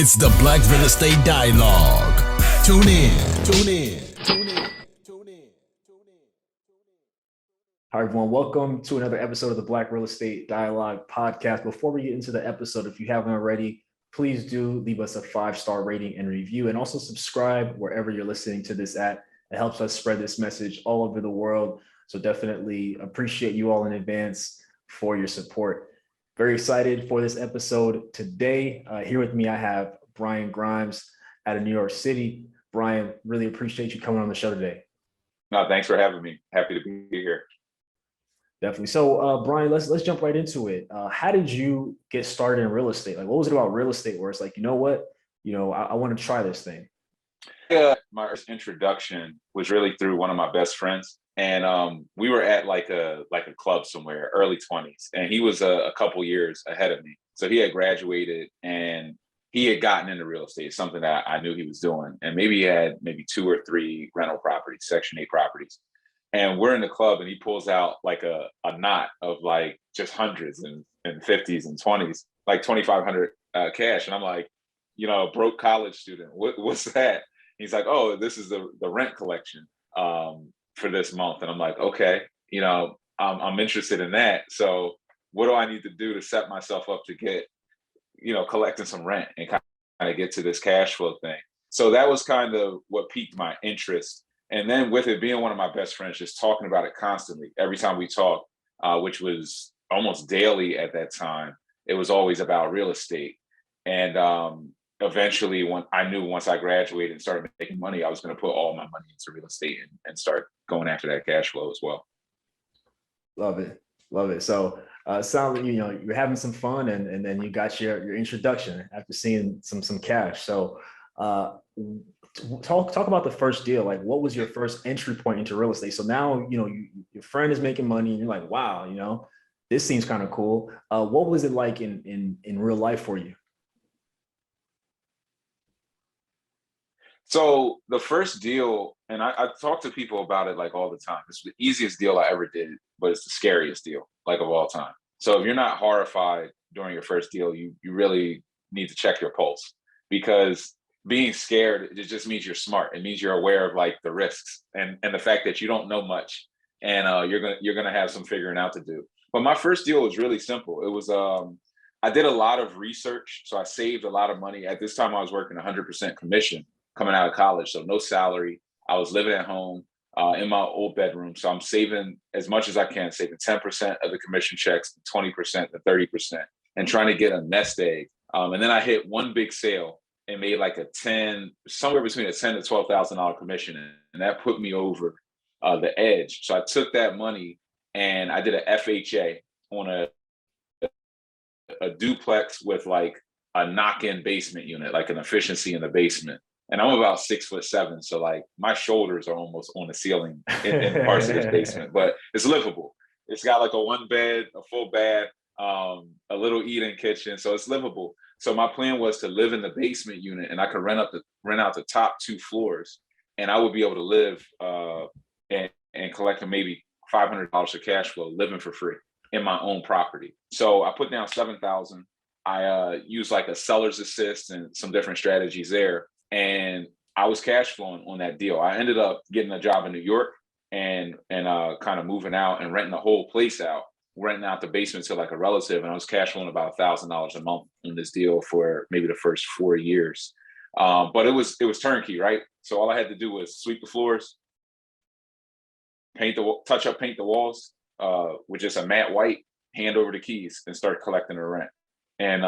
It's the Black Real Estate Dialogue. Tune in. Tune in. Tune in. Tune in. Hi, everyone. Welcome to another episode of the Black Real Estate Dialogue podcast. Before we get into the episode, if you haven't already, please do leave us a 5-star rating and review, and also subscribe wherever you're listening to this at. It helps us spread this message all over the world. So definitely appreciate you all in advance for your support. Very excited for this episode today. Here with me, I have Brian Grimes out of New York City. Brian, really appreciate you coming on the show today. No, thanks for having me. Happy to be here. Definitely. So, Brian, let's jump right into it. How did you get started in real estate? Like, what was it about real estate where it's like, you know what, I want to try this thing? My first introduction was really through one of my best friends, and we were at like a club somewhere, early 20s, and he was a couple years ahead of me. So he had graduated and he had gotten into real estate, something that I knew he was doing, and maybe he had 2 or 3 rental properties, Section 8 properties. And we're in the club and he pulls out like a knot of like just hundreds and 50s and 20s, like 2,500 cash. And I'm like, broke college student, what's that? He's like, oh, this is the rent collection for this month. And I'm like, okay, I'm interested in that. So what do I need to do to set myself up to get, collecting some rent and kind of get to this cash flow thing? So that was kind of what piqued my interest. And then with it being one of my best friends, just talking about it constantly, every time we talked, which was almost daily at that time, it was always about real estate. And eventually, once I graduated and started making money, I was going to put all my money into real estate and start going after that cash flow as well. Love it. Love it. So sounds like, you're having some fun and then you got your introduction after seeing some cash. So talk about the first deal. Like, what was your first entry point into real estate? So now, your friend is making money and you're like, wow, this seems kind of cool. What was it like in real life for you? So the first deal, and I talk to people about it like all the time. It's the easiest deal I ever did, but it's the scariest deal like of all time. So if you're not horrified during your first deal, you really need to check your pulse, because being scared, it just means you're smart. It means you're aware of like the risks and the fact that you don't know much, and you're gonna have some figuring out to do. But my first deal was really simple. It was I did a lot of research, so I saved a lot of money. At this time, I was working 100% commission coming out of college, so no salary. I was living at home in my old bedroom, so I'm saving as much as I can, saving 10% of the commission checks, 20% to 30%, and trying to get a nest egg. And then I hit one big sale and made like somewhere between a $10,000 to $12,000 commission, and that put me over the edge. So I took that money and I did a FHA on a duplex with like a knock-in basement unit, like an efficiency in the basement. And I'm about 6'7", so like my shoulders are almost on the ceiling in parts of this basement, but it's livable. It's got like a 1 bed, a full bath, a little eat-in kitchen, so it's livable. So my plan was to live in the basement unit, and I could rent out the top 2 floors, and I would be able to live and collect maybe $500 of cash flow, living for free in my own property. So I put down $7,000. I used like a seller's assist and some different strategies there, and I was cash flowing on that deal. I ended up getting a job in New York and kind of moving out and renting the whole place out, renting out the basement to like a relative, and I was cash flowing about $1,000 a month on this deal for maybe the first 4 years. But it was turnkey, right? So all I had to do was sweep the floors, paint the walls with just a matte white, hand over the keys, and start collecting the rent. And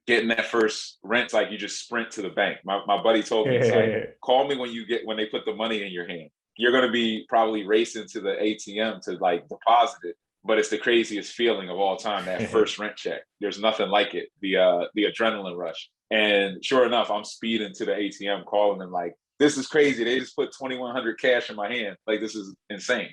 getting that first rent, like you just sprint to the bank. My buddy told me, it's like, call me when they put the money in your hand. You're going to be probably racing to the ATM to like deposit it, but it's the craziest feeling of all time, that first rent check. There's nothing like it, the adrenaline rush. And sure enough, I'm speeding to the ATM, calling them like, this is crazy. They just put 2,100 cash in my hand. Like, this is insane.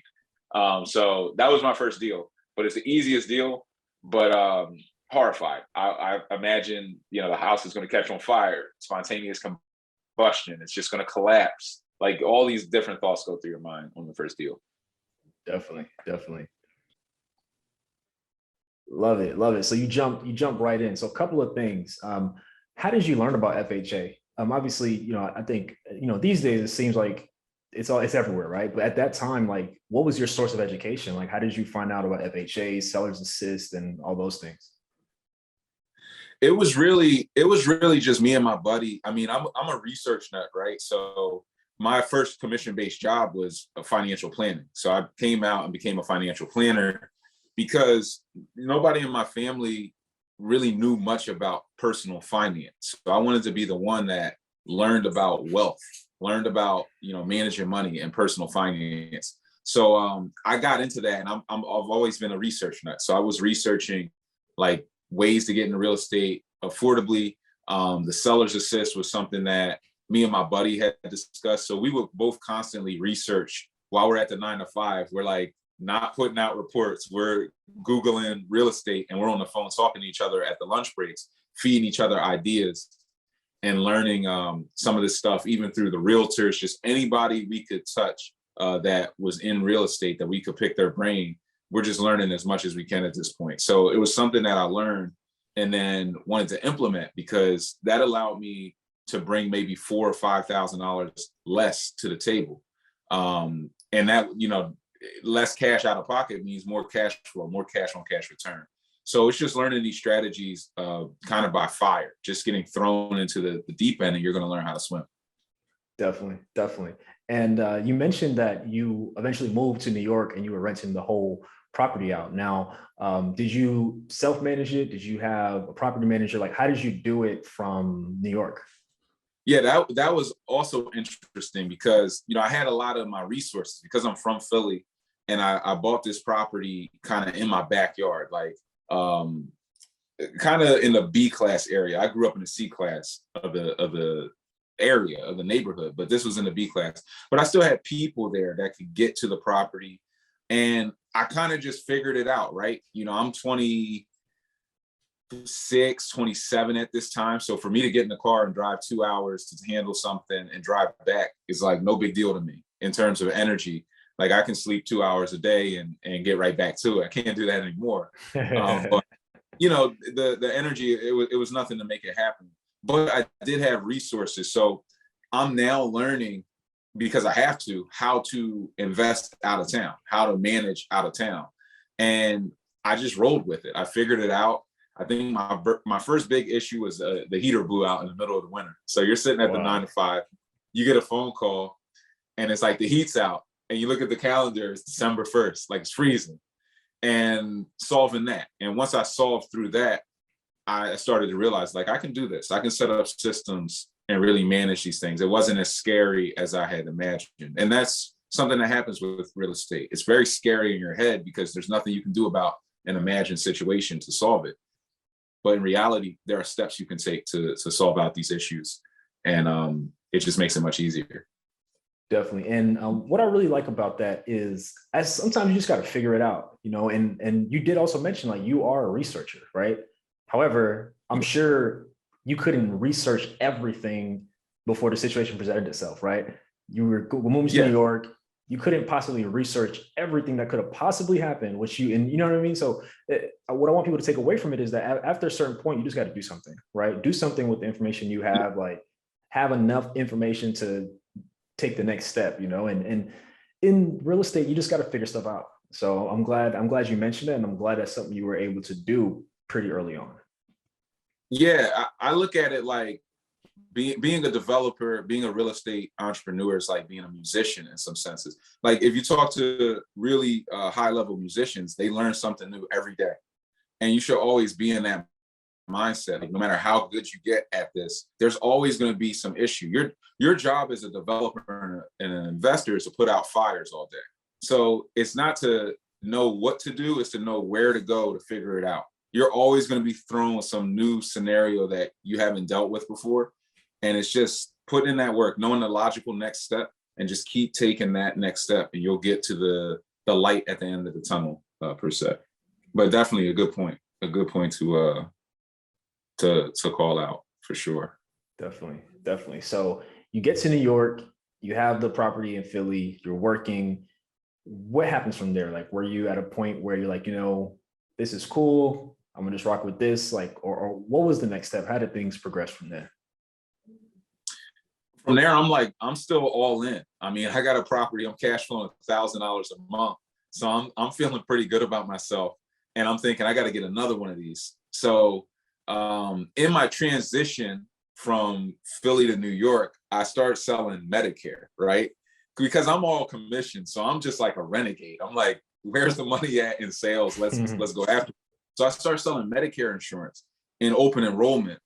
So that was my first deal, but it's the easiest deal, but horrified. I imagine, the house is going to catch on fire, spontaneous combustion. It's just going to collapse. Like, all these different thoughts go through your mind on the first deal. Definitely. Love it, love it. So you jump right in. So a couple of things. How did you learn about FHA? Obviously, I think these days it seems like it's everywhere, right? But at that time, like, what was your source of education? Like, how did you find out about FHA, seller's assist, and all those things? It was really just me and my buddy. I mean, I'm a research nut, right? So my first commission-based job was a financial planning. So I came out and became a financial planner because nobody in my family really knew much about personal finance. So I wanted to be the one that learned about wealth, learned about managing money and personal finance. So I got into that, and I've always been a research nut. So I was researching like ways to get into real estate affordably. The seller's assist was something that me and my buddy had discussed. So we would both constantly research while we're at the 9 to 5. We're like not putting out reports. We're Googling real estate, and we're on the phone talking to each other at the lunch breaks, feeding each other ideas and learning some of this stuff, even through the realtors, just anybody we could touch that was in real estate that we could pick their brain. We're just learning as much as we can at this point. So it was something that I learned and then wanted to implement, because that allowed me to bring maybe $4,000 or $5,000 less to the table. And that, less cash out of pocket means more cash flow, more cash on cash return. So it's just learning these strategies kind of by fire, just getting thrown into the deep end, and you're going to learn how to swim. Definitely, definitely. And you mentioned that you eventually moved to New York and you were renting the whole property out. Now, did you self-manage it? Did you have a property manager? Like, how did you do it from New York? Yeah, that was also interesting because, I had a lot of my resources because I'm from Philly, and I bought this property kind of in my backyard, like kind of in the B class area. I grew up in the C class of the area of the neighborhood, but this was in the B class. But I still had people there that could get to the property, and I kind of just figured it out, right? I'm 26, 27 at this time. So for me to get in the car and drive 2 hours to handle something and drive back is like no big deal to me in terms of energy. Like I can sleep 2 hours a day and get right back to it. I can't do that anymore. But the energy, it was nothing to make it happen. But I did have resources. So I'm now learning, because I have to, how to invest out of town, how to manage out of town. And I just rolled with it. I figured it out. I think my first big issue was the heater blew out in the middle of the winter. So you're sitting at the 9 to 5, you get a phone call, and it's like the heat's out, and you look at the calendar, it's December 1st, like it's freezing, and solving that. And once I solved through that, I started to realize, like, I can do this. I can set up systems and really manage these things. It wasn't as scary as I had imagined. And that's something that happens with real estate. It's very scary in your head because there's nothing you can do about an imagined situation to solve it. But in reality, there are steps you can take to solve out these issues. And it just makes it much easier. Definitely. And what I really like about that is, as sometimes you just got to figure it out, and you did also mention, like, you are a researcher, right? However, I'm sure you couldn't research everything before the situation presented itself, right? You were moving to New York. You couldn't possibly research everything that could have possibly happened, which and you know what I mean? So what I want people to take away from it is that after a certain point, you just got to do something, right? Do something with the information you have, like have enough information to take the next step, and in real estate, you just got to figure stuff out. So I'm glad you mentioned it. And I'm glad that's something you were able to do pretty early on. Yeah, I look at it like being a developer, being a real estate entrepreneur is like being a musician in some senses. Like if you talk to really high level musicians, they learn something new every day. And you should always be in that mindset. Like, no matter how good you get at this, there's always going to be some issue. Your job as a developer and an investor is to put out fires all day. So it's not to know what to do, it's to know where to go to figure it out. You're always going to be thrown with some new scenario that you haven't dealt with before. And it's just putting in that work, knowing the logical next step, and just keep taking that next step, and you'll get to the light at the end of the tunnel, per se. But definitely a good point to call out, for sure. Definitely. So you get to New York, you have the property in Philly, you're working. What happens from there? Like, were you at a point where you're like, this is cool, I'm gonna just rock with this? Like, or what was the next step? How did things progress from there? From there, I'm like, I'm still all in. I mean, I got a property, I'm cash flowing $1,000 a month. So I'm feeling pretty good about myself. And I'm thinking I got to get another one of these. So in my transition from Philly to New York, I started selling Medicare, right? Because I'm all commission. So I'm just like a renegade. I'm like, where's the money at in sales? Let's go after it. So I started selling Medicare insurance in open enrollment.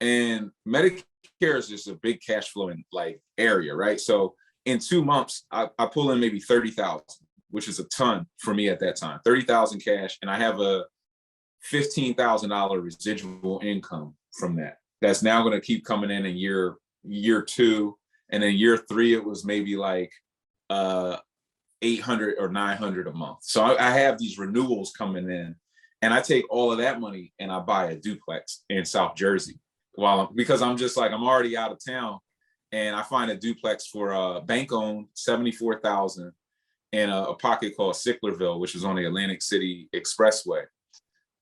And Medicare is just a big cash flowing like area, right? So in 2 months, I pull in maybe 30,000, which is a ton for me at that time, 30,000 cash. And I have a $15,000 residual income from that. That's now going to keep coming in year 2. And then year 3, it was maybe like 800 or 900 a month. So I have these renewals coming in, and I take all of that money and I buy a duplex in South Jersey. Because I'm just like, I'm already out of town, and I find a duplex for bank owned, 74,000 in a pocket called Sicklerville, which is on the Atlantic City Expressway.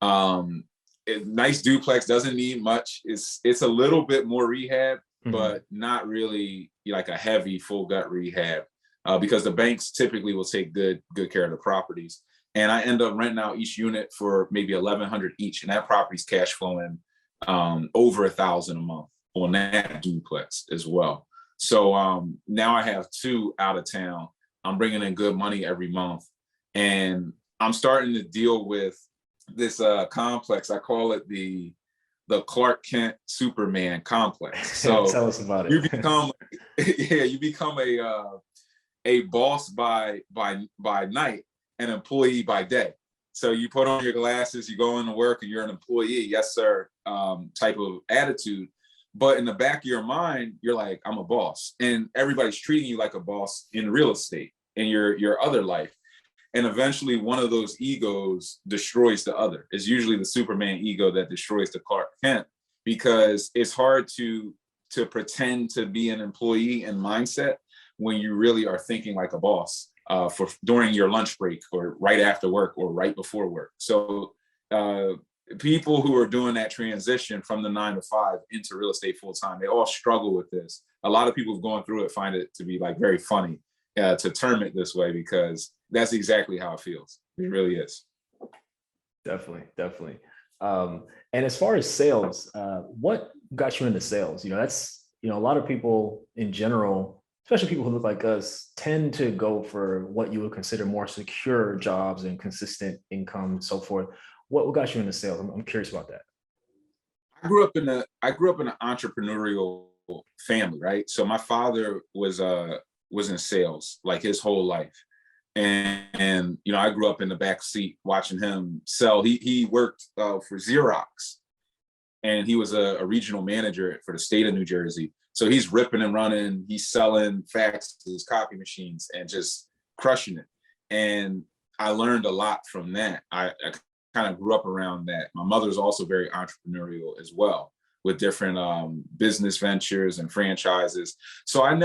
Nice duplex, doesn't need much. It's a little bit more rehab, but not really like a heavy full gut rehab, because the banks typically will take good care of the properties. And I end up renting out each unit for maybe $1,100 each, and that property's cash flowing over $1,000 a month on that duplex as well. So now I have 2 out of town. I'm bringing in good money every month, and I'm starting to deal with this complex. I call it the Clark Kent Superman complex. So tell us about it. You become you become a boss by night, an employee by day. So you put on your glasses, you go into work, and you're an employee, yes sir, type of attitude. But in the back of your mind, you're like, I'm a boss, and everybody's treating you like a boss in real estate in your other life. And eventually one of those egos destroys the other. It's usually the Superman ego that destroys the Clark Kent, because it's hard to pretend to be an employee and mindset when you really are thinking like a boss for during your lunch break or right after work or right before work. So people who are doing that transition from the 9 to 5 into real estate full time, they all struggle with this. A lot of people who've gone through it find it to be like very funny to term it this way, because that's exactly how it feels. It really is. Definitely. And as far as sales, what got you into sales? That's, a lot of people in general, especially people who look like us, tend to go for what you would consider more secure jobs and consistent income and so forth. What got you into sales? I'm curious about that. I grew up in an entrepreneurial family, right? So my father was in sales like his whole life. And I grew up in the back seat watching him sell. He worked for Xerox, and he was a regional manager for the state of New Jersey. So he's ripping and running, he's selling faxes, copy machines, and just crushing it. And I learned a lot from that. I kind of grew up around that. My mother's also very entrepreneurial as well, with different business ventures and franchises. So I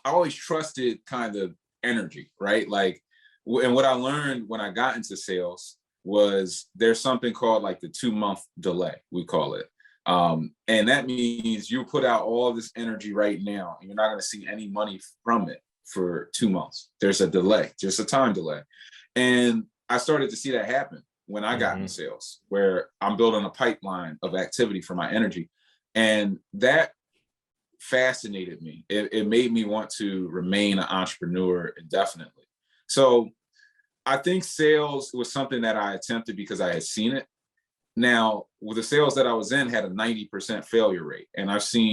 always trusted kind of energy, right? Like, and what I learned when I got into sales was there's something called like the 2-month delay, we call it. And that means you put out all this energy right now, and you're not going to see any money from it for 2 months. There's a delay, just a time delay. And I started to see that happen when I got in sales, where I'm building a pipeline of activity for my energy. And that fascinated me. It made me want to remain an entrepreneur indefinitely. So I think sales was something that I attempted because I had seen it. Now, with the sales that I was in had a 90% failure rate. And I saw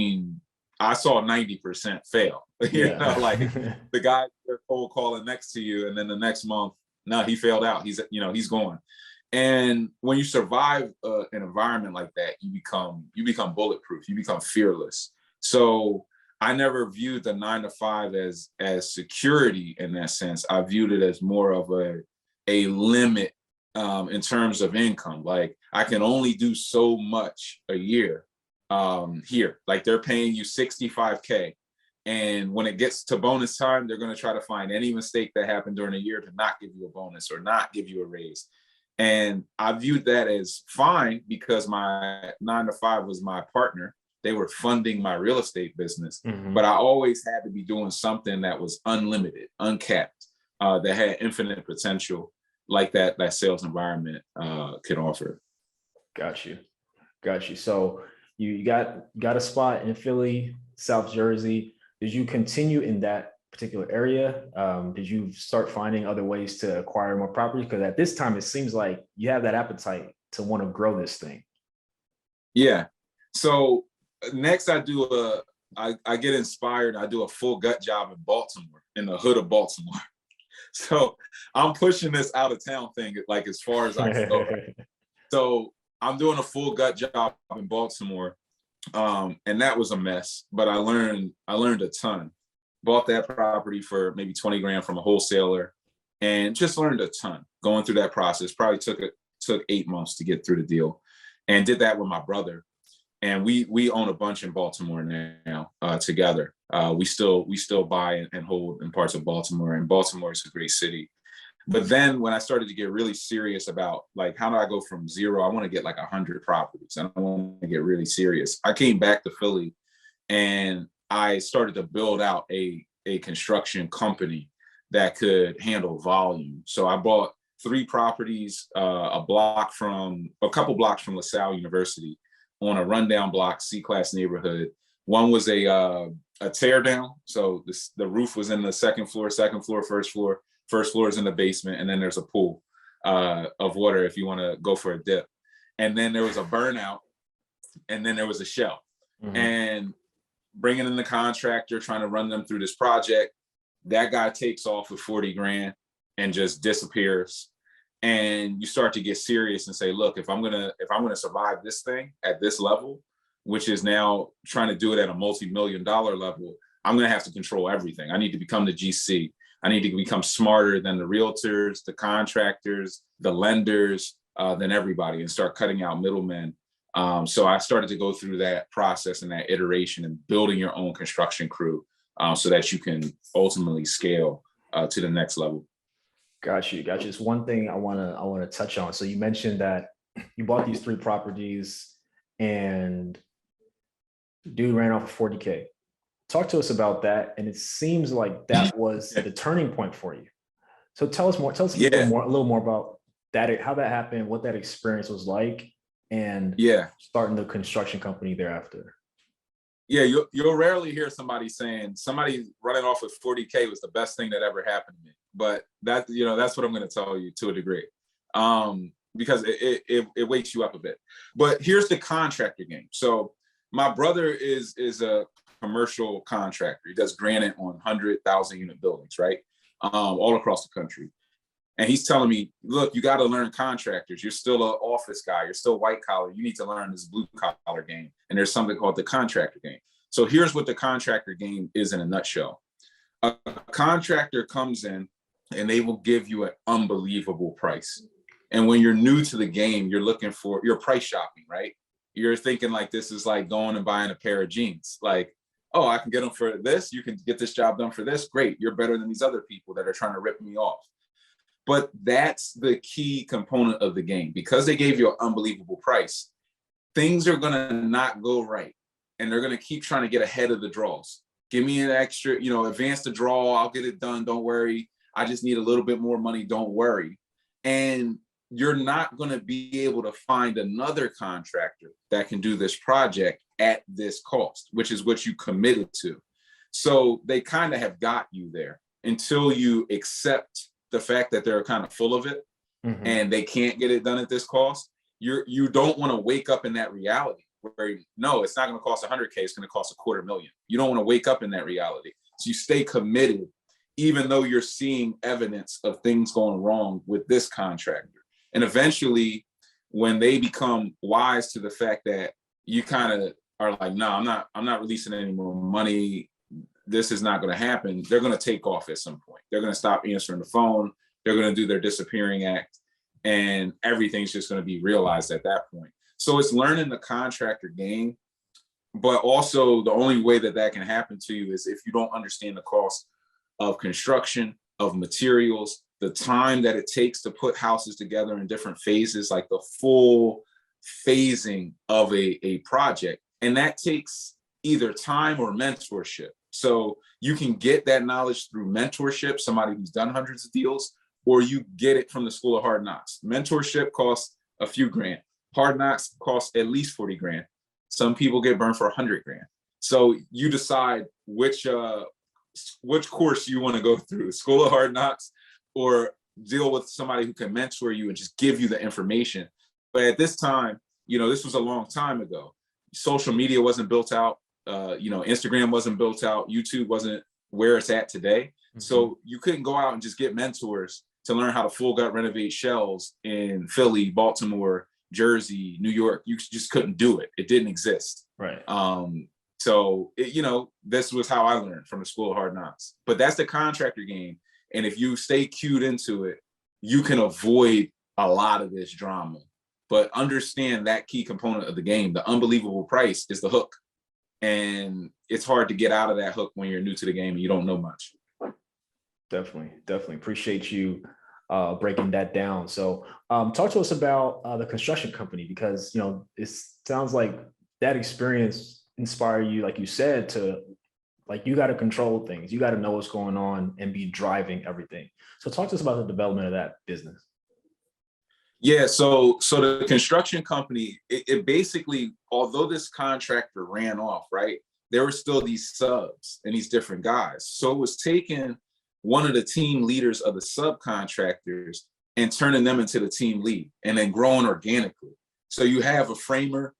90% fail. Like the guy they're cold calling next to you, and then the next month, no, he failed out. He's gone. And when you survive an environment like that, you become bulletproof. You become fearless. So I never viewed the 9 to 5 as security in that sense. I viewed it as more of a limit in terms of income. Like, I can only do so much a year here. Like, they're paying you $65K. And when it gets to bonus time, they're going to try to find any mistake that happened during the year to not give you a bonus or not give you a raise. And I viewed that as fine because my 9 to 5 was my partner. They were funding my real estate business, but I always had to be doing something that was unlimited, uncapped, that had infinite potential, like that sales environment could offer. Got you. So you got a spot in Philly, South Jersey. Did you continue in that particular area? Did you start finding other ways to acquire more property? Because at this time, it seems like you have that appetite to want to grow this thing. Yeah. So next I get inspired. I do a full gut job in Baltimore, in the hood of Baltimore. So I'm pushing this out of town thing like as far as I can go. So I'm doing a full gut job in Baltimore. And that was a mess, but I learned a ton. Bought that property for maybe 20 grand from a wholesaler and just learned a ton going through that process. Probably took 8 months to get through the deal, and did that with my brother. And we own a bunch in Baltimore now together. We still buy and hold in parts of Baltimore, and Baltimore is a great city. But then when I started to get really serious about like, how do I go from zero? I want to get like 100 properties. I want to get really serious. I came back to Philly and I started to build out a construction company that could handle volume. So I bought 3 properties, a couple blocks from LaSalle University, on a rundown block, C-class neighborhood. One was a tear down. So the roof was in the second floor, first floor. First floor is in the basement, and then there's a pool of water if you want to go for a dip. And then there was a burnout, and then there was a shell. And bringing in the contractor, trying to run them through this project, that guy takes off with 40 grand and just disappears. And you start to get serious and say, look, if I'm gonna survive this thing at this level, which is now trying to do it at a multi-million-dollar level, I'm gonna have to control everything. I need to become the GC. I need to become smarter than the realtors, the contractors, the lenders, than everybody, and start cutting out middlemen. So I started to go through that process and that iteration and building your own construction crew so that you can ultimately scale to the next level. Got you. It's one thing I wanna touch on. So you mentioned that you bought these 3 properties and dude ran off for 40K. Talk to us about that. And it seems like that was the turning point for you. So tell us a little more about that, how that happened, what that experience was like, and starting the construction company thereafter. Yeah, you'll rarely hear somebody saying somebody running off with 40K was the best thing that ever happened to me. But that's what I'm going to tell you to a degree, because it wakes you up a bit. But here's the contractor game. So my brother is a commercial contractor. He does granite on 100,000 unit buildings, right? All across the country. And he's telling me, look, you got to learn contractors. You're still an office guy. You're still white collar. You need to learn this blue collar game. And there's something called the contractor game. So here's what the contractor game is in a nutshell. A contractor comes in and they will give you an unbelievable price. And when you're new to the game, you're price shopping, right? You're thinking like this is like going and buying a pair of jeans. Like, oh, I can get them for this. You can get this job done for this. Great. You're better than these other people that are trying to rip me off. But that's the key component of the game. Because they gave you an unbelievable price, things are going to not go right. And they're going to keep trying to get ahead of the draws. Give me an extra, advance the draw. I'll get it done. Don't worry. I just need a little bit more money. Don't worry. And you're not going to be able to find another contractor that can do this project at this cost, which is what you committed to. So they kind of have got you there until you accept the fact that they're kind of full of it and they can't get it done at this cost. You don't want to wake up in that reality where, no, it's not going to cost 100K. It's going to cost $250,000. You don't want to wake up in that reality. So you stay committed, even though you're seeing evidence of things going wrong with this contractor. And eventually, when they become wise to the fact that you kind of are like, no, I'm not releasing any more money. This is not going to happen. They're going to take off at some point. They're going to stop answering the phone. They're going to do their disappearing act, and everything's just going to be realized at that point. So it's learning the contractor game, but also the only way that can happen to you is if you don't understand the cost of construction, of materials, the time that it takes to put houses together in different phases, like the full phasing of a project. And that takes either time or mentorship. So you can get that knowledge through mentorship, somebody who's done hundreds of deals, or you get it from the School of Hard Knocks. Mentorship costs a few grand. Hard Knocks costs at least 40 grand. Some people get burned for 100 grand. So you decide which course you want to go through, School of Hard Knocks, or deal with somebody who can mentor you and just give you the information. But at this time, this was a long time ago. Social media wasn't built out. Instagram wasn't built out. YouTube wasn't where it's at today. Mm-hmm. So you couldn't go out and just get mentors to learn how to full gut renovate shells in Philly, Baltimore, Jersey, New York. You just couldn't do it. It didn't exist. Right. So this was how I learned from the School of Hard Knocks. But that's the contractor game. And if you stay cued into it, you can avoid a lot of this drama. But understand that key component of the game, the unbelievable price, is the hook. And it's hard to get out of that hook when you're new to the game and you don't know much. Definitely. Appreciate you breaking that down. So talk to us about the construction company, because, it sounds like that experience inspired you, like you said, to you got to control things. You got to know what's going on and be driving everything. So talk to us about the development of that business. Yeah, so the construction company, it basically, although this contractor ran off, right, there were still these subs and these different guys. So it was taking one of the team leaders of the subcontractors and turning them into the team lead and then growing organically. So you have a framer,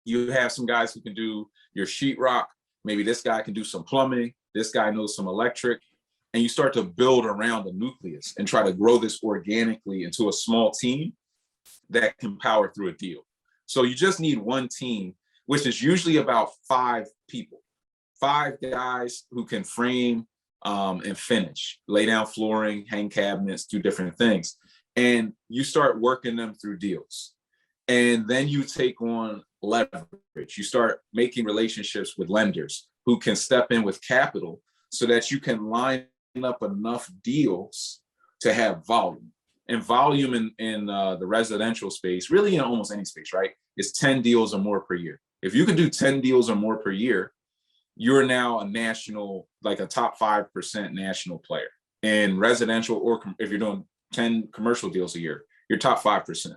you have some guys who can do your sheetrock, maybe this guy can do some plumbing, this guy knows some electric, and you start to build around the nucleus and try to grow this organically into a small team that can power through a deal. So you just need one team, which is usually about 5 people, 5 guys who can frame and finish, lay down flooring, hang cabinets, do different things. And you start working them through deals. And then you take on leverage. You start making relationships with lenders who can step in with capital so that you can line up enough deals to have volume. And volume in the residential space, really in almost any space, right, is 10 deals or more per year. If you can do 10 deals or more per year, you're now a national, like a top 5% national player. In residential, or if you're doing 10 commercial deals a year, you're top 5%.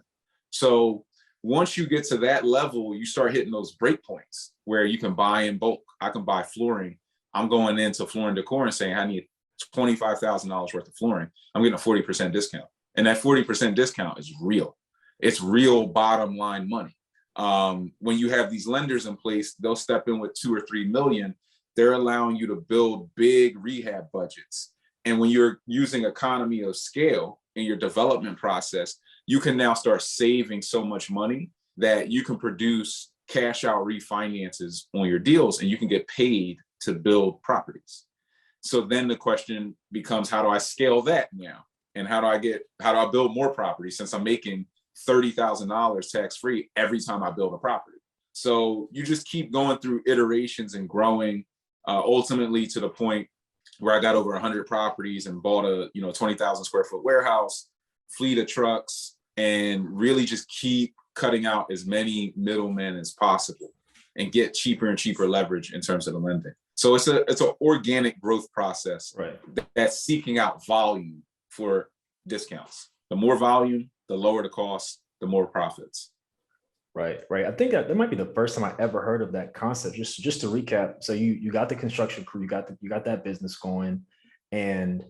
So once you get to that level, you start hitting those break points where you can buy in bulk. I can buy flooring. I'm going into Floor & Decor and saying, I need $25,000 worth of flooring. I'm getting a 40% discount. And that 40% discount is real. It's real bottom line money. When you have these lenders in place, they'll step in with 2 or 3 million. They're allowing you to build big rehab budgets. And when you're using economy of scale in your development process, you can now start saving so much money that you can produce cash out refinances on your deals and you can get paid to build properties. So then the question becomes, how do I scale that now? And how do I build more properties, since I'm making $30,000 tax-free every time I build a property? So you just keep going through iterations and growing, ultimately to the point where I got over 100 properties and bought a 20,000 square foot warehouse, fleet of trucks, and really just keep cutting out as many middlemen as possible and get cheaper and cheaper leverage in terms of the lending. So it's an organic growth process, right, that's seeking out volume for discounts. The more volume, the lower the cost, the more profits. Right. I think that might be the first time I ever heard of that concept. Just to recap, so you got the construction crew, you got that business going, and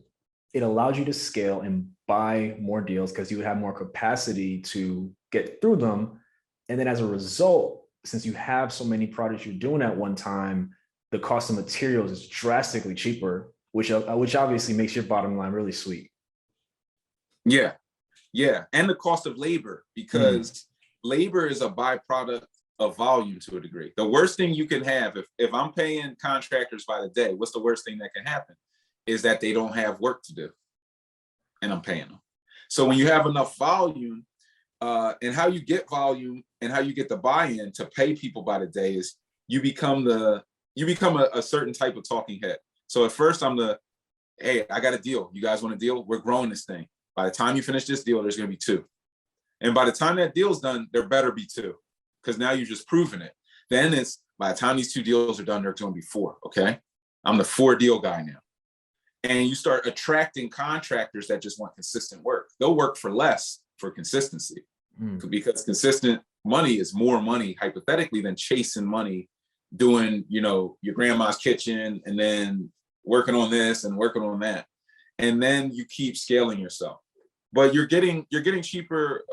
it allowed you to scale and buy more deals because you would have more capacity to get through them. And then as a result, since you have so many projects you're doing at one time, the cost of materials is drastically cheaper, which obviously makes your bottom line really sweet. Yeah. And the cost of labor, because labor is a byproduct of volume to a degree. The worst thing you can have, if I'm paying contractors by the day, what's the worst thing that can happen? Is that they don't have work to do and I'm paying them. So when you have enough volume, and how you get volume and how you get the buy-in to pay people by the day is you become a certain type of talking head. So at first I'm the hey, I got a deal. You guys want a deal? We're growing this thing. By the time you finish this deal, there's going to be 2. And by the time that deal's done, there better be 2, because now you're just proving it. Then it's, by the time these 2 deals are done, there's going to be 4. Okay. I'm the 4 deal guy now. And you start attracting contractors that just want consistent work. They'll work for less for consistency, because consistent money is more money hypothetically than chasing money, doing, your grandma's kitchen and then working on this and working on that. And then you keep scaling yourself. But you're getting cheaper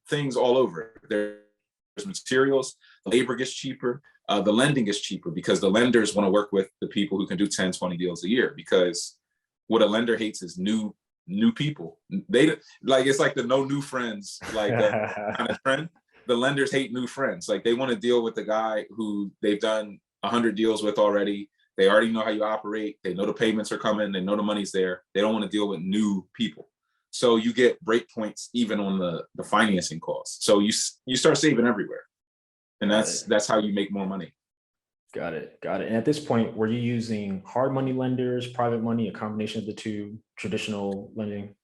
things all over. There's materials, labor gets cheaper, the lending gets cheaper, because the lenders want to work with the people who can do 10, 20 deals a year, because what a lender hates is new people. They like, it's like the no new friends, like kind of trend. The lenders hate new friends. Like, they want to deal with the guy who they've done 100 deals with already. They already know how you operate. They know the payments are coming. They know the money's there. They don't want to deal with new people. So you get break points even on the financing costs. So you start saving everywhere, and that's how you make more money. Got it. And at this point, were you using hard money lenders, private money, a combination of the two, traditional lending?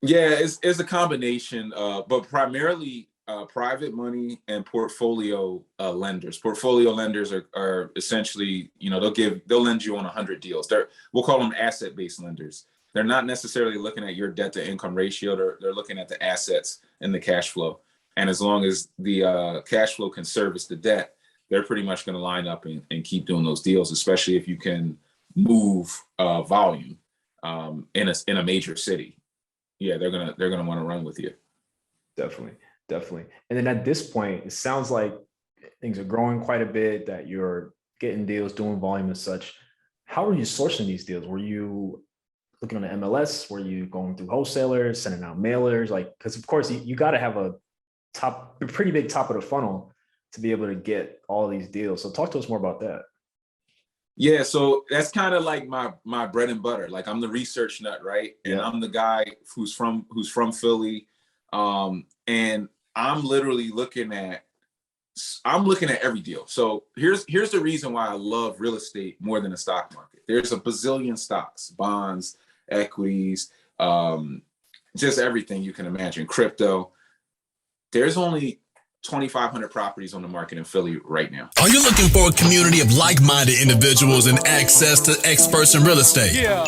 Yeah, it's a combination, but primarily private money and portfolio lenders. Portfolio lenders are essentially, they'll lend you on 100 deals. We'll call them asset-based lenders. They're not necessarily looking at your debt to income ratio. They're looking at the assets and the cash flow. And as long as the cash flow can service the debt, they're pretty much going to line up and keep doing those deals, especially if you can move volume in a major city. Yeah, they're gonna want to run with you. Definitely. And then at this point, it sounds like things are growing quite a bit, that you're getting deals, doing volume and such. How are you sourcing these deals? Were you looking on the MLS? Were you going through wholesalers, sending out mailers? Like, because of course you got to have a pretty big top of the funnel to be able to get all these deals. So talk to us more about that. Yeah, so that's kind of like my bread and butter. Like, I'm the research nut, right? And I'm the guy who's from Philly, and I'm literally looking at every deal. So here's the reason why I love real estate more than the stock market. There's a bazillion stocks, bonds, equities, just everything you can imagine, crypto. There's only 2,500 properties on the market in Philly right now. Are you looking for a community of like-minded individuals and access to experts in real estate? Yeah.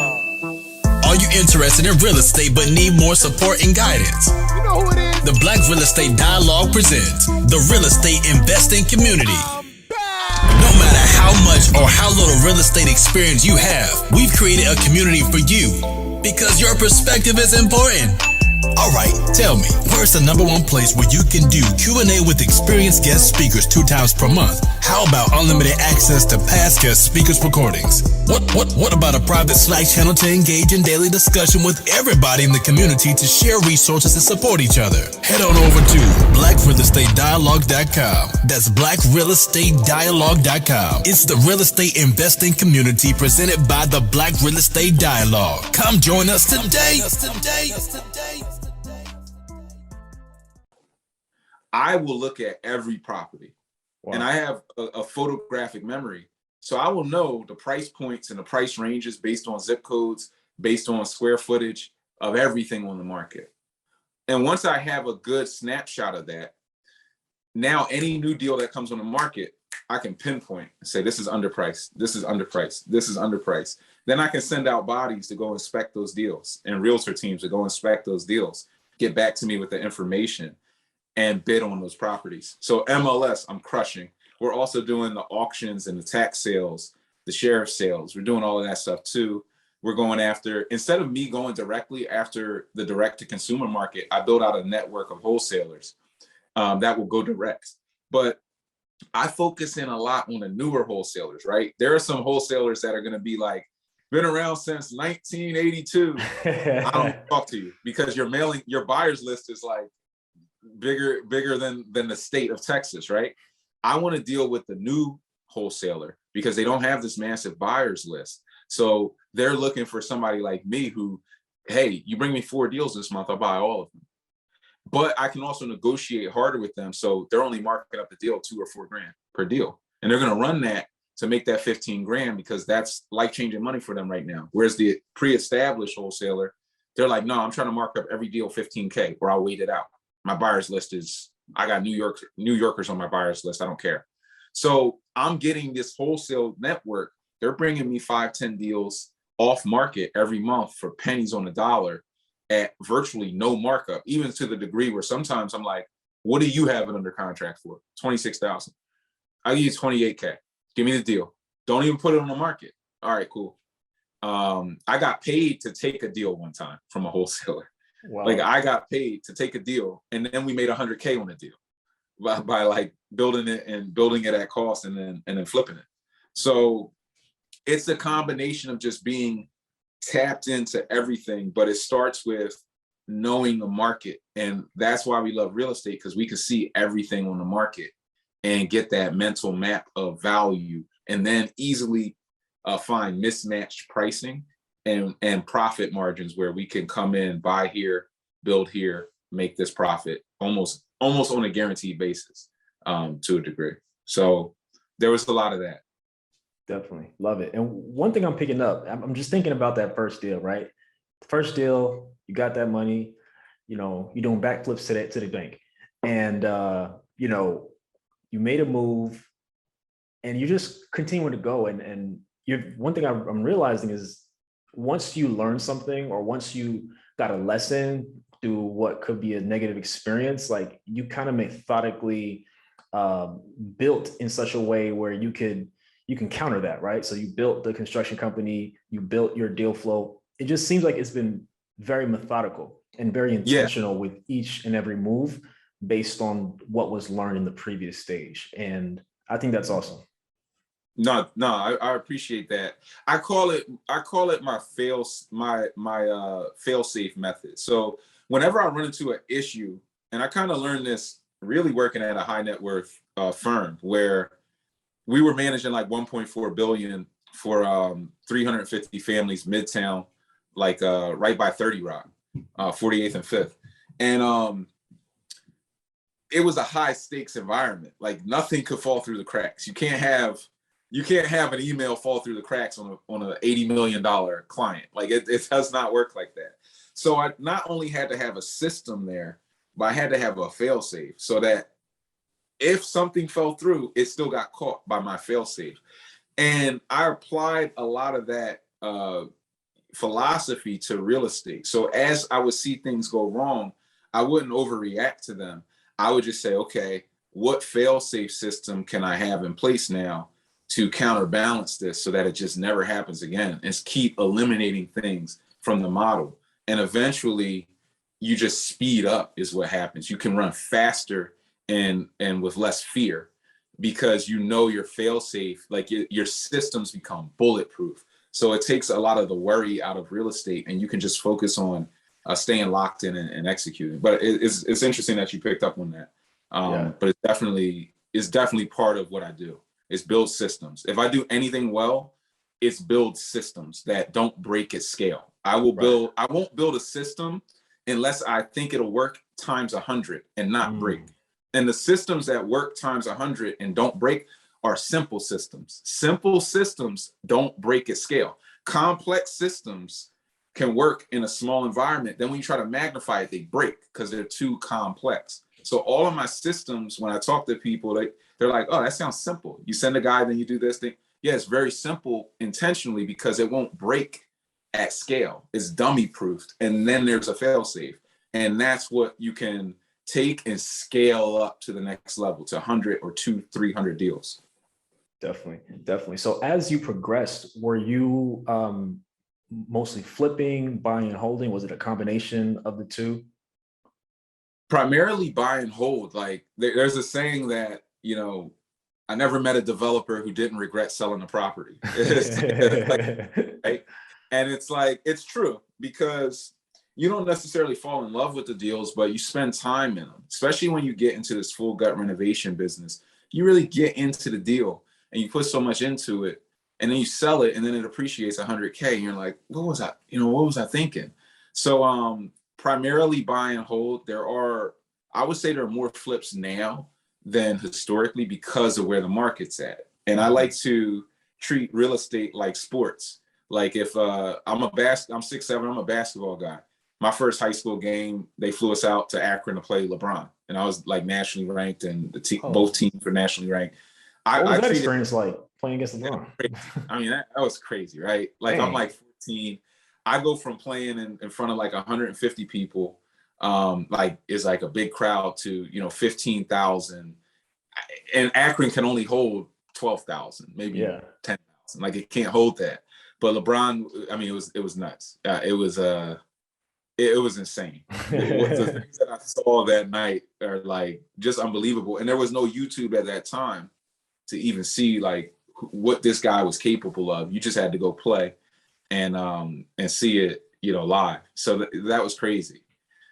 Are you interested in real estate but need more support and guidance? You know who it is. The Black Real Estate Dialogue presents the Real Estate Investing Community. No matter how much or how little real estate experience you have, we've created a community for you because your perspective is important. All right, tell me, where's the #1 place where you can do Q&A with experienced guest speakers 2 times per month? How about unlimited access to past guest speakers' recordings? What about a private Slack channel to engage in daily discussion with everybody in the community to share resources and support each other? Head on over to blackrealestatedialogue.com. That's blackrealestatedialogue.com. It's the real estate investing community presented by the Black Real Estate Dialogue. Come join us today. I will look at every property. Wow. And I have a photographic memory. So I will know the price points and the price ranges based on zip codes, based on square footage of everything on the market. And once I have a good snapshot of that, now any new deal that comes on the market, I can pinpoint and say, this is underpriced, this is underpriced, this is underpriced. Then I can send out bodies to go inspect those deals and realtor teams to go inspect those deals, get back to me with the information and bid on those properties. So MLS, I'm crushing. We're also doing the auctions and the tax sales, the sheriff sales. We're doing all of that stuff too. We're going after, instead of me going directly after the direct to consumer market, I built out a network of wholesalers that will go direct. But I focus in a lot on the newer wholesalers, right? There are some wholesalers that are going to be like, been around since 1982. I don't talk to you because your buyer's list is like bigger than the state of Texas, right? I want to deal with the new wholesaler because they don't have this massive buyer's list. So they're looking for somebody like me who, hey, you bring me 4 deals this month, I'll buy all of them. But I can also negotiate harder with them. So they're only marking up the deal $2 or $4 grand per deal. And they're going to run that to make that 15 grand because that's life-changing money for them right now. Whereas the pre-established wholesaler, they're like, no, I'm trying to mark up every deal 15K or I'll wait it out. My buyer's list I got New Yorkers on my buyer's list. I don't care. So I'm getting this wholesale network. They're bringing me 5-10 deals off market every month for pennies on the dollar at virtually no markup, even to the degree where sometimes I'm like, what do you have it under contract for? 26,000. I'll give you 28K. Give me the deal. Don't even put it on the market. All right, cool. I got paid to take a deal one time from a wholesaler. Wow. Like I got paid to take a deal and then we made 100K on the deal by like building it at cost and then flipping it. So it's a combination of just being tapped into everything, but it starts with knowing the market. And that's why we love real estate, because we can see everything on the market and get that mental map of value and then easily find mismatched pricing and profit margins where we can come in, buy here, build here, make this profit almost on a guaranteed basis to a degree. So there was a lot of that. Definitely love it. And one thing I'm picking up, I'm just thinking about that first deal, right? First deal, you got that money, you're doing backflips to the bank, and you made a move, and you just continue to go. And one thing I'm realizing is once you learn something or once you got a lesson through what could be a negative experience, like you kind of methodically built in such a way where you can counter that, right? So you built the construction company, you built your deal flow. It just seems like it's been very methodical and very intentional with each and every move based on what was learned in the previous stage. And I think that's awesome. No, I appreciate that. I call it my fail-safe method. So whenever I run into an issue, and I kind of learned this really working at a high net worth firm where we were managing like 1.4 billion for 350 families midtown, like right by 30 Rock, 48th and 5th. And it was a high stakes environment. Like nothing could fall through the cracks. You can't have an email fall through the cracks on an $80 million client. Like it does not work like that. So I not only had to have a system there, but I had to have a fail safe so that if something fell through, it still got caught by my fail safe. And I applied a lot of that philosophy to real estate. So as I would see things go wrong, I wouldn't overreact to them. I would just say, okay, what fail safe system can I have in place now to counterbalance this so that it just never happens again, and keep eliminating things from the model. And eventually you just speed up is what happens. You can run faster and with less fear because your fail safe, like your systems become bulletproof. So it takes a lot of the worry out of real estate and you can just focus on staying locked in and executing. But it's interesting that you picked up on that. But it's definitely part of what I do. Is build systems. If I do anything well, it's build systems that don't break at scale. I won't build a system unless I think it'll work times 100 and not break. And the systems that work times 100 and don't break are simple systems. Simple systems don't break at scale. Complex systems can work in a small environment. Then when you try to magnify it, they break because they're too complex. So all of my systems, when I talk to people, they're like, oh, that sounds simple. You send a guy, then you do this thing. Yeah, it's very simple intentionally because it won't break at scale. It's dummy proofed. And then there's a fail safe. And that's what you can take and scale up to the next level, to 100 or 200-300 deals. Definitely. So as you progressed, were you mostly flipping, buying and holding? Was it a combination of the two? Primarily buy and hold. Like there's a saying that, I never met a developer who didn't regret selling a property. Right? And it's true because you don't necessarily fall in love with the deals, but you spend time in them, especially when you get into this full gut renovation business. You really get into the deal and you put so much into it and then you sell it and then it appreciates 100K and you're like, what was I thinking? So primarily buy and hold. I would say there are more flips now than historically because of where the market's at. And I like to treat real estate like sports. Like if I'm 6'7", I'm a basketball guy. My first high school game, they flew us out to Akron to play LeBron, and I was like nationally ranked, and both teams were nationally ranked. What was that experience like playing against LeBron? I mean, that was crazy, right? Like I'm like 14. I go from playing in front of like 150 people, like is like a big crowd, to 15,000, and Akron can only hold 12,000, maybe 10,000. Like it can't hold that. But LeBron, I mean, it was nuts. It was insane. The things that I saw that night are like just unbelievable. And there was no YouTube at that time to even see like what this guy was capable of. You just had to go play and see it, live. So that was crazy.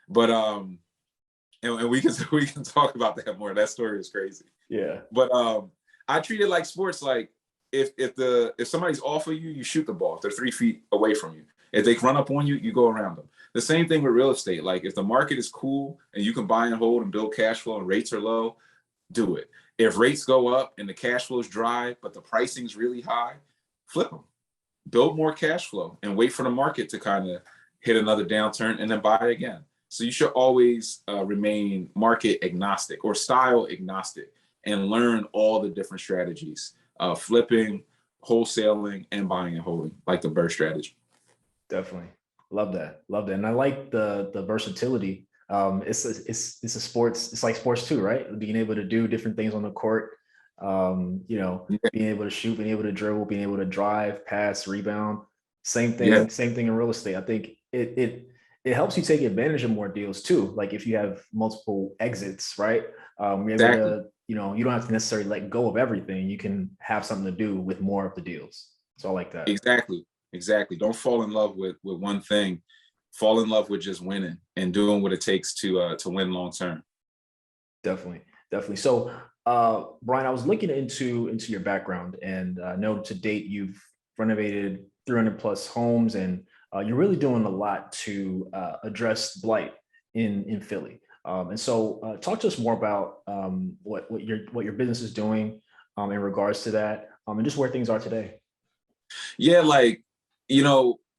But and we can talk about that more. That story is crazy. Yeah. But I treat it like sports. Like if somebody's off of you, you shoot the ball. If they're 3 feet away from you, if they run up on you, you go around them. The same thing with real estate. Like if the market is cool and you can buy and hold and build cash flow and rates are low, do it. If rates go up and the cash flow is dry, but the pricing is really high, flip them. Build more cash flow and wait for the market to kind of hit another downturn and then buy again. So you should always remain market agnostic or style agnostic and learn all the different strategies, flipping, wholesaling, and buying and holding, like the BRRRR strategy. Definitely. Love that. And I like the versatility. It's a sports. It's like sports too, right? Being able to do different things on the court. Being able to shoot, being able to dribble, being able to drive, pass, rebound. Same thing. Yeah. Same thing in real estate. I think it helps you take advantage of more deals too. Like if you have multiple exits, right? You're able to, you don't have to necessarily let go of everything. You can have something to do with more of the deals. So I like that. Exactly. Don't fall in love with one thing. Fall in love with just winning and doing what it takes to win long term. Definitely. So, Brian, I was looking into your background, and I know to date you've renovated 300 plus homes, and you're really doing a lot to address blight in Philly. And so, talk to us more about what your business is doing in regards to that, and just where things are today. Yeah, like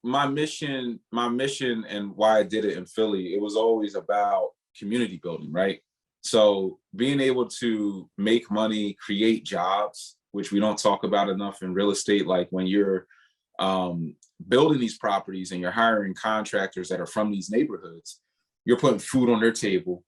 my mission and why I did it in Philly, it was always about community building, right? So being able to make money, create jobs, which we don't talk about enough in real estate, like when you're building these properties and you're hiring contractors that are from these neighborhoods, you're putting food on their table,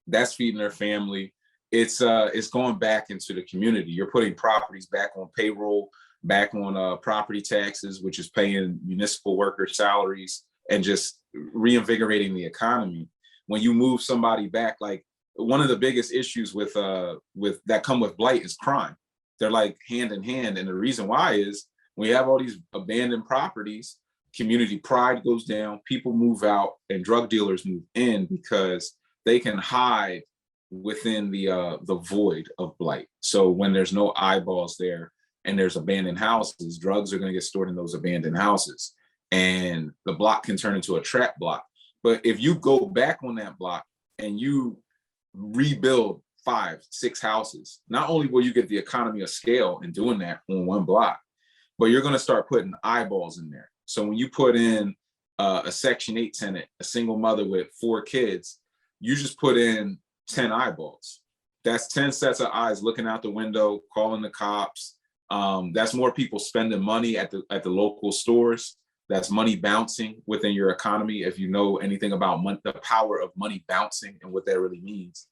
that's feeding their family. It's going back into the community. You're putting properties back on payroll, back on property taxes, which is paying municipal worker salaries and just reinvigorating the economy. When you move somebody back, like one of the biggest issues with that come with blight is crime. They're like hand in hand. And the reason why is when you have all these abandoned properties, community pride goes down, people move out, and drug dealers move in because they can hide within the void of blight. So when there's no eyeballs there, and there's abandoned houses, drugs are going to get stored in those abandoned houses, and the block can turn into a trap block. But if you go back on that block and you rebuild 5-6 houses, not only will you get the economy of scale in doing that on one block, but you're going to start putting eyeballs in there. So when you put in a Section 8 tenant, a single mother with 4 kids, you just put in 10 eyeballs. That's 10 sets of eyes looking out the window, calling the cops. That's more people spending money at the local stores. That's money bouncing within your economy. If you know anything about the power of money bouncing and what that really means,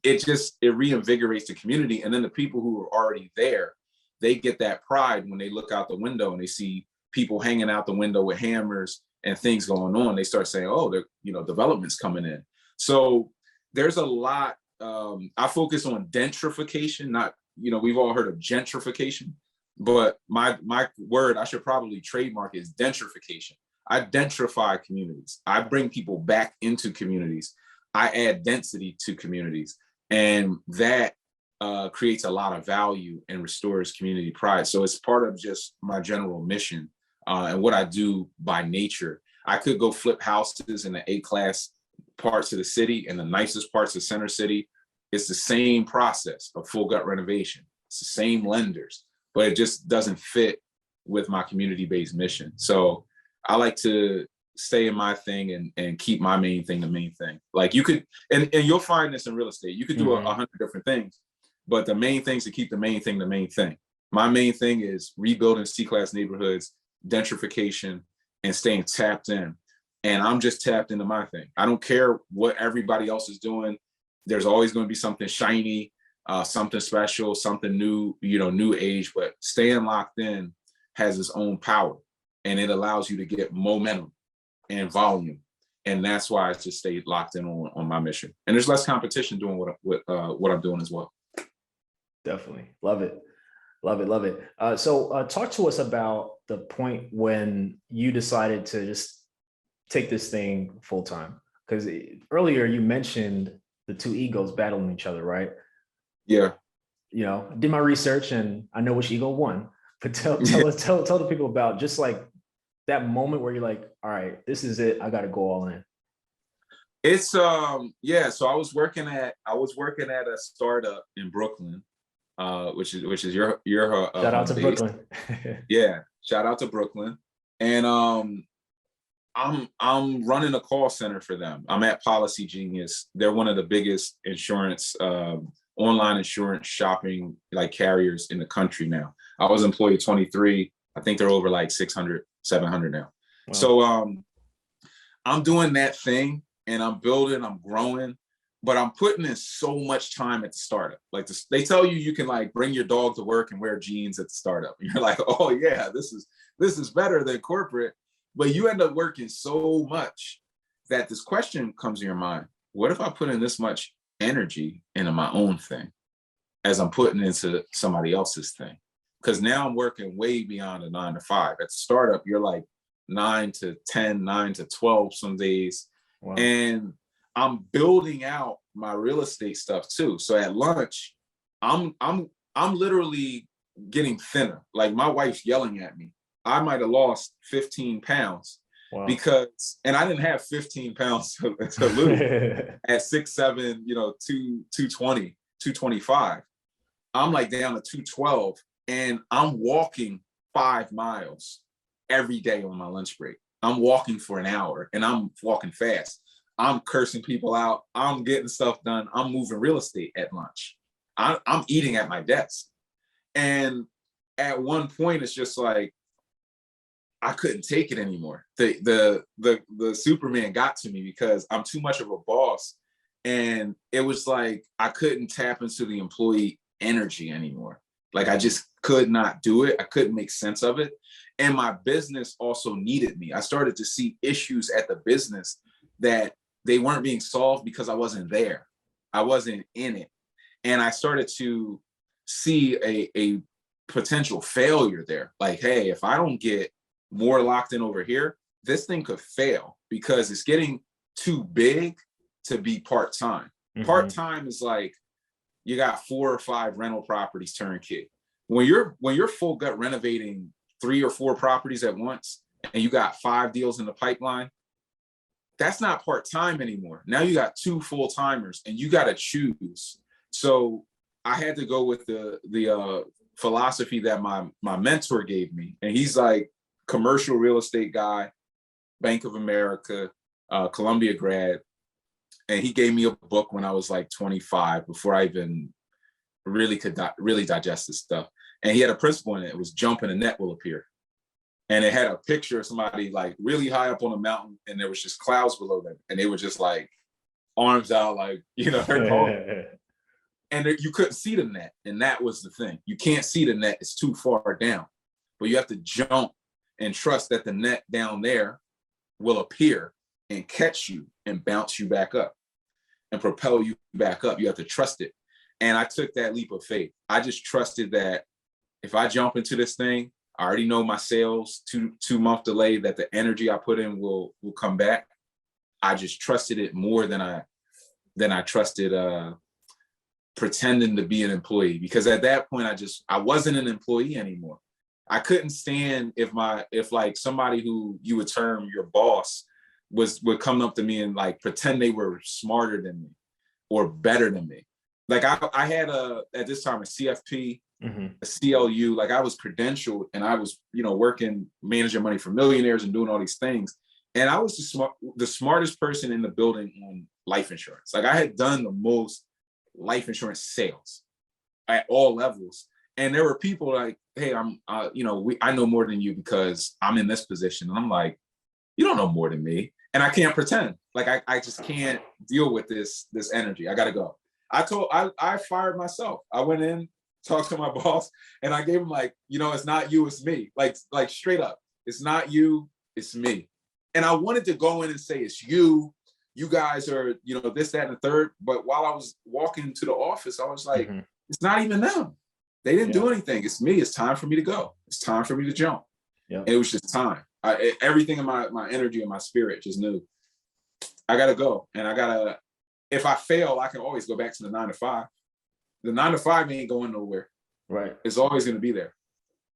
it reinvigorates the community. And then the people who are already there, they get that pride when they look out the window and they see people hanging out the window with hammers and things going on. They start saying, "Oh, development's coming in." So there's a lot. I focus on dentrification, not. We've all heard of gentrification, but my word I should probably trademark is dentrification. I dentrify communities. I bring people back into communities. I add density to communities, and that creates a lot of value and restores community pride. So it's part of just my general mission and what I do by nature. I could go flip houses in the A-class parts of the city and the nicest parts of Center City. It's the same process of full gut renovation. It's the same lenders, but it just doesn't fit with my community-based mission. So I like to stay in my thing and keep my main thing the main thing. Like you could, and you'll find this in real estate, you could do 100 different things, but the main thing is to keep the main thing the main thing. My main thing is rebuilding C-class neighborhoods, gentrification, and staying tapped in. And I'm just tapped into my thing. I don't care what everybody else is doing. There's always going to be something shiny, something special, something new, new age, but staying locked in has its own power, and it allows you to get momentum and volume. And that's why I just stayed locked in on my mission. And there's less competition doing what I'm doing as well. Definitely. Love it. Love it. Love it. So talk to us about the point when you decided to just take this thing full time. Because earlier you mentioned the two egos battling each other, right? Yeah. I did my research and I know which ego won. But tell the people about just like that moment where you're like, all right, this is it. I got to go all in. It's So I was working at a startup in Brooklyn, which is your shout out to base. Brooklyn. Yeah, shout out to Brooklyn. And I'm running a call center for them. I'm at Policy Genius. They're one of the biggest insurance online insurance shopping like carriers in the country now. I was employee 23. I think they're over like 600, 700 now. Wow. So I'm doing that thing and I'm building, I'm growing, but I'm putting in so much time at the startup. Like they tell you can like bring your dog to work and wear jeans at the startup. And you're like, oh yeah, this is better than corporate. But you end up working so much that this question comes in your mind. What if I put in this much energy into my own thing as I'm putting into somebody else's thing? Because now I'm working way beyond a 9 to 5. At the startup, you're like 9 to 10, 9 to 12 some days. Wow. And I'm building out my real estate stuff too. So at lunch, I'm literally getting thinner. Like my wife's yelling at me. I might have lost 15 pounds. Wow. Because, and I didn't have 15 pounds to lose at 6'7", 220, 225. I'm like down to 212 and I'm walking 5 miles every day on my lunch break. I'm walking for an hour and I'm walking fast. I'm cursing people out. I'm getting stuff done. I'm moving real estate at lunch. I'm eating at my desk. And at one point, it's just like, I couldn't take it anymore. The Superman got to me because I'm too much of a boss. And it was like, I couldn't tap into the employee energy anymore. Like I just could not do it. I couldn't make sense of it. And my business also needed me. I started to see issues at the business that they weren't being solved because I wasn't there. I wasn't in it. And I started to see a potential failure there. Like, hey, if I don't get more locked in over here, this thing could fail because it's getting too big to be part-time. Mm-hmm. Part-time is like you got 4 or 5 rental properties turnkey. When you're full gut renovating 3 or 4 properties at once and you got 5 deals in the pipeline, that's not part-time anymore. Now you got 2 full-timers and you got to choose. So I had to go with the philosophy that my mentor gave me. And he's like, commercial real estate guy, Bank of America, Columbia grad. And he gave me a book when I was like 25 before I even really could really digest this stuff. And he had a principle in it. It was jump and a net will appear. And it had a picture of somebody like really high up on a mountain and there was just clouds below them. And they were just like arms out, like, they're gone. And you couldn't see the net. And that was the thing. You can't see the net. It's too far down. But you have to jump and trust that the net down there will appear and catch you and bounce you back up and propel you back up. You have to trust it. And I took that leap of faith. I just trusted that if I jump into this thing, I already know my sales, two-month delay, that the energy I put in will come back. I just trusted it more than I trusted pretending to be an employee, because at that point I wasn't an employee anymore. I couldn't stand if like somebody who you would term your boss would come up to me and like pretend they were smarter than me or better than me. Like I had at this time a CFP, Mm-hmm. a CLU. Like I was credentialed and I was, working, managing money for millionaires and doing all these things. And I was the smartest person in the building on life insurance. Like I had done the most life insurance sales at all levels. And there were people like, hey, I know more than you because I'm in this position. And I'm like, you don't know more than me. And I can't pretend. Like I just can't deal with this energy. I got to go. I fired myself. I went in, talked to my boss, and I gave him like, it's not you, it's me. Like straight up, it's not you, it's me. And I wanted to go in and say, it's you. You guys are, this, that, and the third. But while I was walking to the office, I was like, It's not even them. They didn't do anything. It's me. It's time for me to go. It's time for me to jump. Yeah. It was just time. Everything in my energy and my spirit just knew I got to go. And if I fail, I can always go back to the 9 to 5. The 9 to 5 ain't going nowhere. Right. It's always going to be there.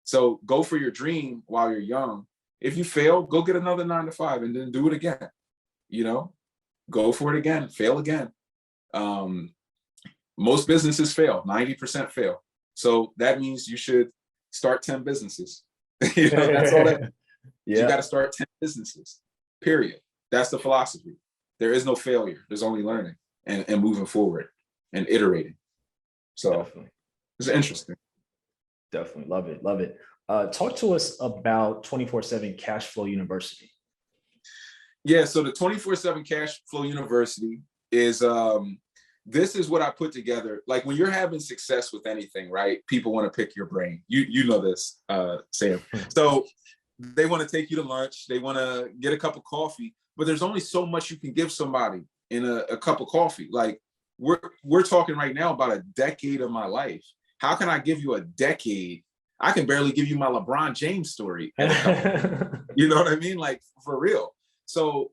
So go for your dream while you're young. If you fail, go get another 9 to 5 and then do it again. Go for it again, fail again. Most businesses fail, 90% fail. So that means you should start 10 businesses. That's all that. You got to start 10 businesses, period. That's the philosophy. There is no failure. There's only learning and moving forward and iterating. So definitely. It's interesting. Definitely. Love it. Love it. Talk to us about 24/7 Cash Flow University. Yeah. So the 24/7 Cash Flow University is, this is what I put together. Like when you're having success with anything, right? People want to pick your brain. You know this, Sam. So they want to take you to lunch. They want to get a cup of coffee, but there's only so much you can give somebody in a cup of coffee. Like we're talking right now about a decade of my life. How can I give you a decade? I can barely give you my LeBron James story. You know what I mean? Like for real. So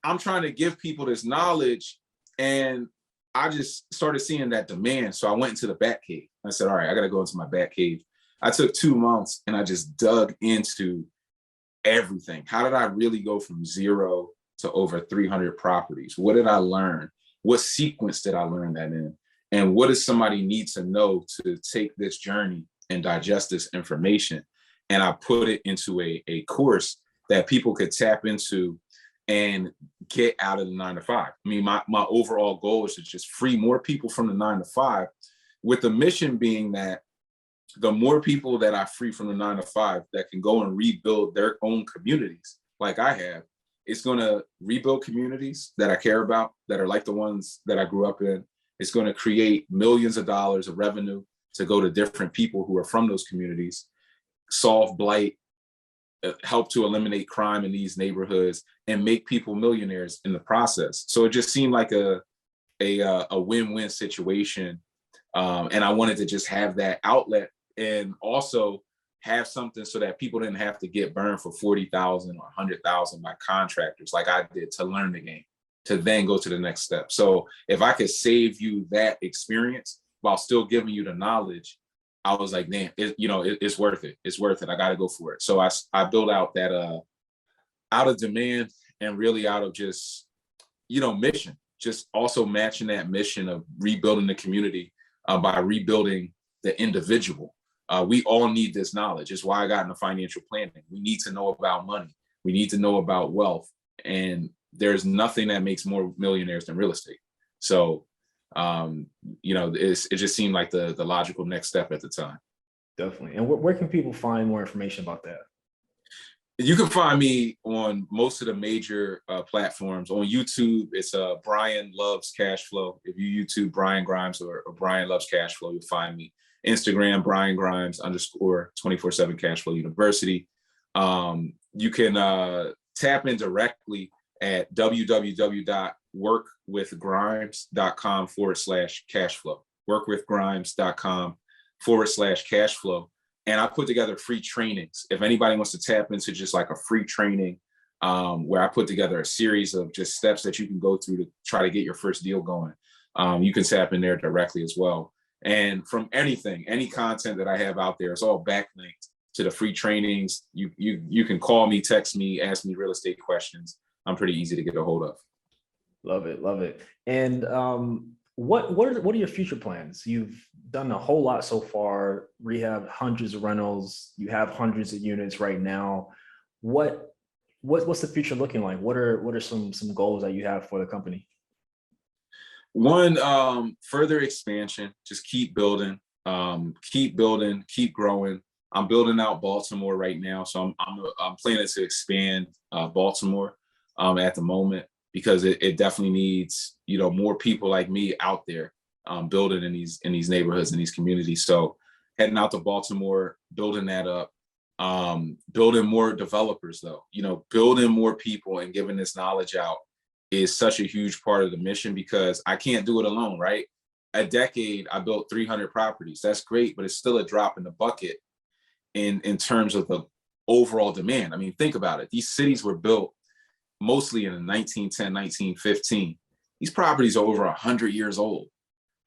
I'm trying to give people this knowledge, and I just started seeing that demand. So I went into the bat cave. I said, all right, I got to go into my bat cave. I took 2 months and I just dug into everything. How did I really go from 0 to over 300 properties? What did I learn? What sequence did I learn that in? And what does somebody need to know to take this journey and digest this information? And I put it into a course that people could tap into and get out of the 9 to 5. I mean, my overall goal is to just free more people from the 9 to 5, with the mission being that the more people that I free from the 9 to 5 that can go and rebuild their own communities like I have, it's going to rebuild communities that I care about, that are like the ones that I grew up in. It's going to create millions of dollars of revenue to go to different people who are from those communities, solve blight, help to eliminate crime in these neighborhoods, and make people millionaires in the process. So it just seemed like a win-win situation. And I wanted to just have that outlet and also have something so that people didn't have to get burned for 40,000 or 100,000 by contractors like I did to learn the game, to then go to the next step. So if I could save you that experience while still giving you the knowledge, I was like, damn, it's worth it. It's worth it. I got to go for it. So I built out that out of demand and really out of just, mission, just also matching that mission of rebuilding the community by rebuilding the individual. We all need this knowledge. It's why I got into financial planning. We need to know about money. We need to know about wealth. And there's nothing that makes more millionaires than real estate. So, it just seemed like the logical next step at the time. Definitely. And where can people find more information about that? You can find me on most of the major platforms. On YouTube, it's Brian Loves Cash Flow. If you YouTube Brian Grimes or Brian Loves Cash Flow, you'll find me. Instagram, Brian Grimes _24/7 Cash Flow University. You can tap in directly at www.workwithgrimes.com/cashflow. workwithgrimes.com/cashflow. And I put together free trainings. If anybody wants to tap into just like a free training where I put together a series of just steps that you can go through to try to get your first deal going, you can tap in there directly as well. And from any content that I have out there, it's all backlinked to the free trainings. You can call me, text me, ask me real estate questions. I'm pretty easy to get a hold of. Love it. Love it. And what are your future plans? You've done a whole lot so far, rehab hundreds of rentals, you have hundreds of units right now. What's the future looking like? What are some goals that you have for the company? One, further expansion, just keep building, keep growing. I'm building out Baltimore right now. So I'm planning to expand Baltimore at the moment, because it definitely needs, more people like me out there building in these neighborhoods, in these communities. So heading out to Baltimore, building that up, building more developers though, building more people and giving this knowledge out is such a huge part of the mission, because I can't do it alone, right? A decade, I built 300 properties. That's great, but it's still a drop in the bucket in terms of the overall demand. I mean, think about it. These cities were built mostly in 1910, 1915. These properties are over 100 years old.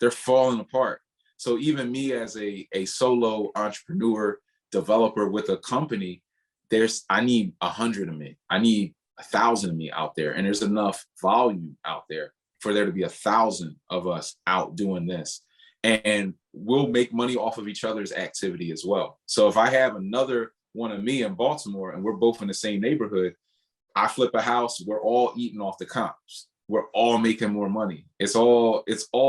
They're falling apart. So even me as a solo entrepreneur developer with a company, I need 100 of me. I need 1,000 of me out there. And there's enough volume out there for there to be 1,000 of us out doing this. And we'll make money off of each other's activity as well. So if I have another one of me in Baltimore and we're both in the same neighborhood, I flip a house, we're all eating off the comps. We're all making more money. It's all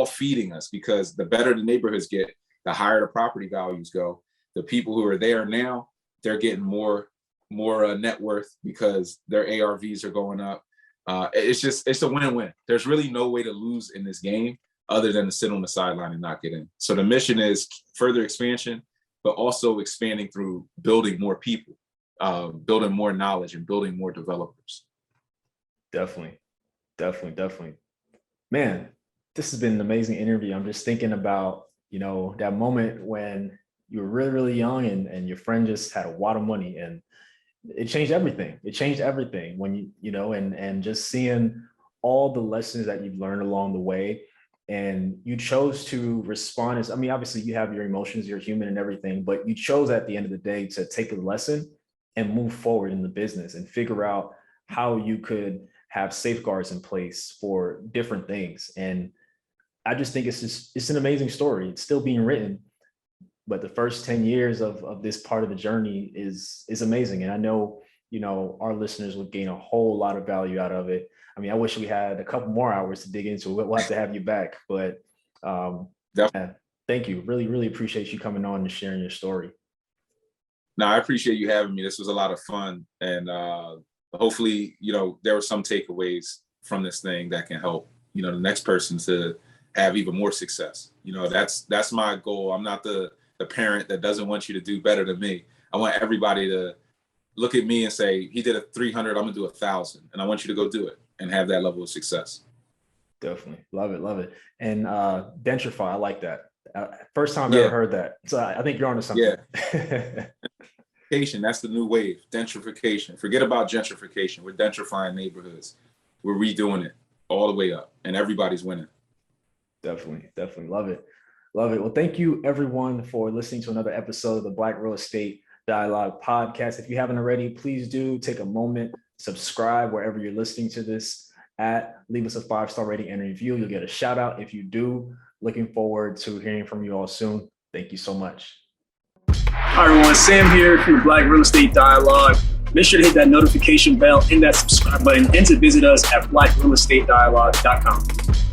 feeding us, because the better the neighborhoods get, the higher the property values go. The people who are there now, they're getting more net worth because their ARVs are going up. It's a win-win. There's really no way to lose in this game other than to sit on the sideline and not get in. So the mission is further expansion, but also expanding through building more people, building more knowledge, and building more developers. Definitely. Man, this has been an amazing interview. I'm just thinking about, that moment when you were really, really young and your friend just had a lot of money, and it changed everything. It changed everything when and just seeing all the lessons that you've learned along the way, and you chose to respond as, obviously you have your emotions, you're human and everything, but you chose at the end of the day to take a lesson and move forward in the business and figure out how you could have safeguards in place for different things. And I just think it's an amazing story. It's still being written, but the first 10 years of this part of the journey is amazing. And I know, our listeners would gain a whole lot of value out of it. I wish we had a couple more hours to dig into it. We'll have to have you back, but yeah, thank you. Really, really appreciate you coming on and sharing your story. No, I appreciate you having me. This was a lot of fun. And hopefully, there were some takeaways from this thing that can help, the next person to have even more success. That's my goal. I'm not the parent that doesn't want you to do better than me. I want everybody to look at me and say, he did a 300, I'm gonna do 1,000. And I want you to go do it and have that level of success. Definitely. Love it. And dentrify, I like that. First time I've ever heard that. So I think you're onto something. Yeah. That's the new wave, dentrification. Forget about gentrification. We're dentrifying neighborhoods. We're redoing it all the way up, and everybody's winning. Definitely. Love it. Well, thank you everyone for listening to another episode of the Black Real Estate Dialogue podcast. If you haven't already, please do take a moment, subscribe wherever you're listening to this leave us a 5-star rating and review. You'll get a shout out if you do. Looking forward to hearing from you all soon. Thank you so much. Hi everyone, Sam here from the Black Real Estate Dialogue. Make sure to hit that notification bell and that subscribe button, and to visit us at blackrealestatedialogue.com.